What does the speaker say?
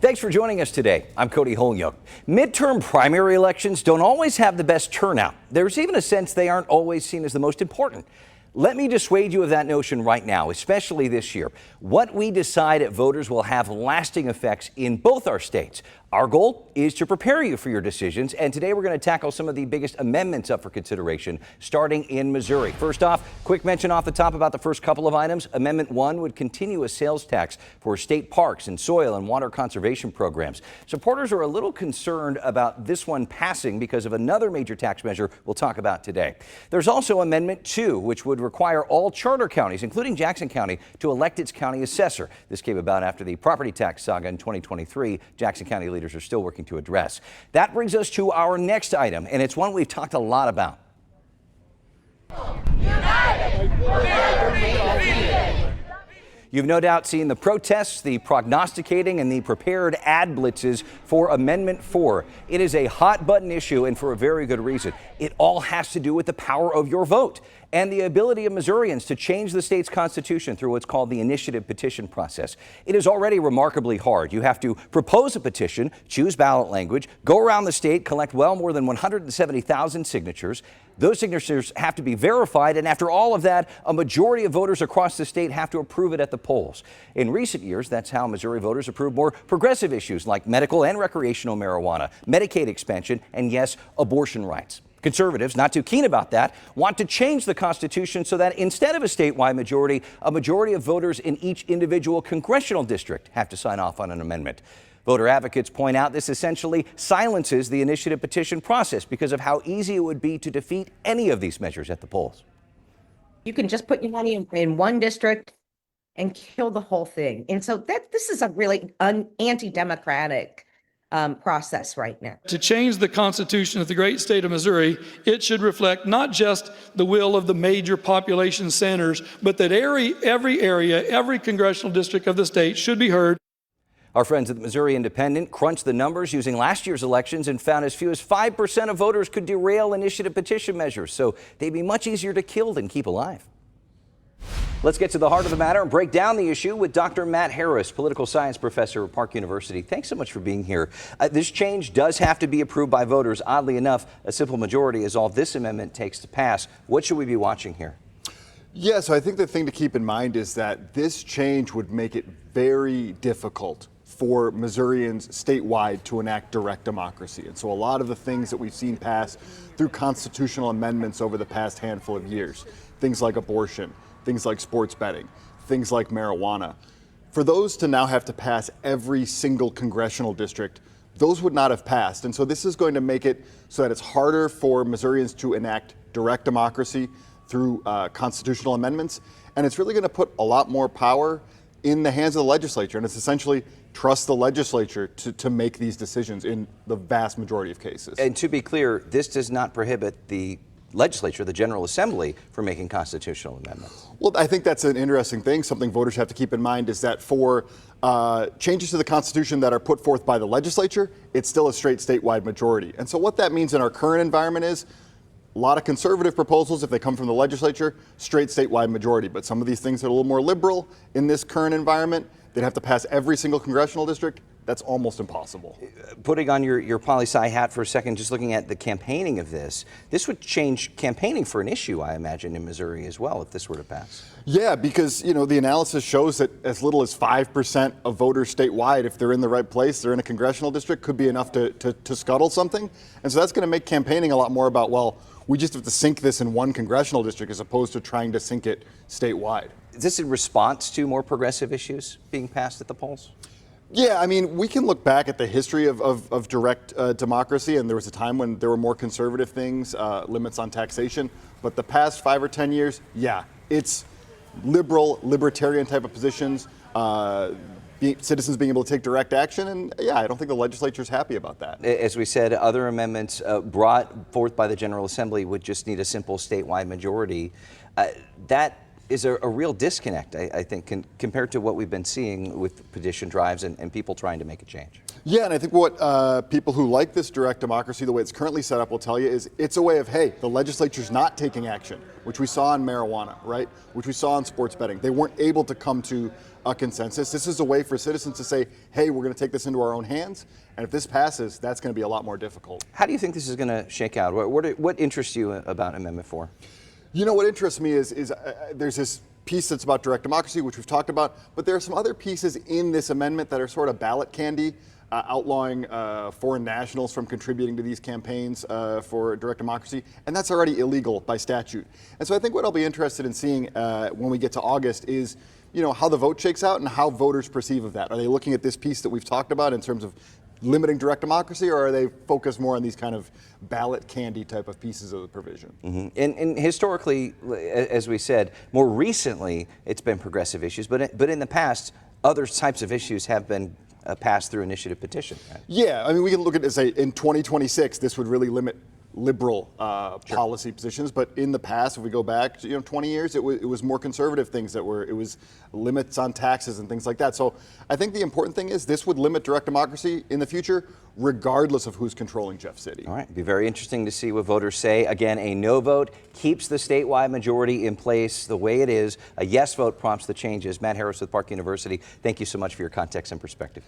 Thanks for joining us today. I'm Cody Holyoke. Midterm primary elections don't always have the best turnout. There's even a sense they aren't always seen as the most important. Let me dissuade you of that notion right now, especially this year. What we decide at voters will have lasting effects in both our states. Our goal is to prepare you for your decisions, and today we're going to tackle some of the biggest amendments up for consideration, starting in Missouri. First off, quick mention off the top about the first couple of items. Amendment 1 would continue a sales tax for state parks and soil and water conservation programs. Supporters are a little concerned about this one passing because of another major tax measure we'll talk about today. There's also Amendment 2, which would require all charter counties, including Jackson County, to elect its county assessor. This came about after the property tax saga in 2023. Jackson County leaders are still working to address. That brings us to our next item, and it's one we've talked a lot about. You've no doubt seen the protests, the prognosticating, and the prepared ad blitzes for Amendment 4. It is a hot button issue, and for a very good reason. It all has to do with the power of your vote and the ability of Missourians to change the state's constitution through what's called the initiative petition process. It is already remarkably hard. You have to propose a petition, choose ballot language, go around the state, collect well more than 170,000 signatures. Those signatures have to be verified, and after all of that, a majority of voters across the state have to approve it at the polls. In recent years, that's how Missouri voters approved more progressive issues like medical and recreational marijuana, Medicaid expansion, and yes, abortion rights. Conservatives, not too keen about that, want to change the Constitution so that instead of a statewide majority, a majority of voters in each individual congressional district have to sign off on an amendment. Voter advocates point out this essentially silences the initiative petition process because of how easy it would be to defeat any of these measures at the polls. You can just put your money in one district and kill the whole thing. And so this is a really anti-democratic process right now. To change the Constitution of the great state of Missouri, it should reflect not just the will of the major population centers, but that every area, every congressional district of the state should be heard. Our friends at the Missouri Independent crunched the numbers using last year's elections and found as few as 5% of voters could derail initiative petition measures, so they'd be much easier to kill than keep alive. Let's get to the heart of the matter and break down the issue with Dr. Matt Harris, political science professor at Park University. Thanks so much for being here. This change does have to be approved by voters. Oddly enough, a simple majority is all this amendment takes to pass. What should we be watching here? Yeah, so I think the thing to keep in mind is that this change would make it very difficult for Missourians statewide to enact direct democracy. And so a lot of the things that we've seen pass through constitutional amendments over the past handful of years, things like abortion, things like sports betting, things like marijuana, for those to now have to pass every single congressional district, those would not have passed. And so this is going to make it so that it's harder for Missourians to enact direct democracy through constitutional amendments. And it's really going to put a lot more power in the hands of the legislature. And it's essentially trust the legislature to make these decisions in the vast majority of cases. And to be clear, this does not prohibit the legislature, the General Assembly, from making constitutional amendments. Well, I think that's an interesting thing. Something voters have to keep in mind is that for changes to the Constitution that are put forth by the legislature, it's still a straight statewide majority. And so what that means in our current environment is a lot of conservative proposals, if they come from the legislature, straight statewide majority. But some of these things that are a little more liberal in this current environment, they'd have to pass every single congressional district. That's almost impossible. Putting on your poli-sci hat for a second, just looking at the campaigning of this would change campaigning for an issue, I imagine, in Missouri as well, if this were to pass. Yeah, because, you know, the analysis shows that as little as 5% of voters statewide, if they're in the right place, they're in a congressional district, could be enough to scuttle something. And so that's going to make campaigning a lot more about, well, we just have to sink this in one congressional district as opposed to trying to sink it statewide. Is this in response to more progressive issues being passed at the polls? Yeah, I mean, we can look back at the history of direct democracy, and there was a time when there were more conservative things, limits on taxation. But the past 5 or 10 years, yeah, it's liberal, libertarian type of positions, citizens being able to take direct action. And yeah, I don't think the legislature's happy about that. As we said, other amendments brought forth by the General Assembly would just need a simple statewide majority. That is a real disconnect, I think, compared to what we've been seeing with petition drives and people trying to make a change. Yeah, and I think what people who like this direct democracy, the way it's currently set up, will tell you is it's a way of, hey, the legislature's not taking action, which we saw on marijuana, right? Which we saw on sports betting. They weren't able to come to a consensus. This is a way for citizens to say, hey, we're going to take this into our own hands. And if this passes, that's going to be a lot more difficult. How do you think this is going to shake out? What interests you about Amendment 4? You know, what interests me is there's this piece that's about direct democracy, which we've talked about, but there are some other pieces in this amendment that are sort of ballot candy, outlawing foreign nationals from contributing to these campaigns for direct democracy, and that's already illegal by statute. And so I think what I'll be interested in seeing when we get to August is, you know, how the vote shakes out and how voters perceive of that. Are they looking at this piece that we've talked about in terms of limiting direct democracy, or are they focused more on these kind of ballot candy type of pieces of the provision? Mm-hmm. And historically, as we said, more recently, it's been progressive issues, but in the past, other types of issues have been passed through initiative petition. Right? Yeah, I mean, we can look at it and say in 2026, this would really limit liberal policy positions, but in the past, if we go back, 20 years, it was more conservative things it was limits on taxes and things like that. So I think the important thing is this would limit direct democracy in the future, regardless of who's controlling Jeff City. All right, it'd be very interesting to see what voters say. Again, a no vote keeps the statewide majority in place the way it is. A yes vote prompts the changes. Matt Harris with Park University, thank you so much for your context and perspective.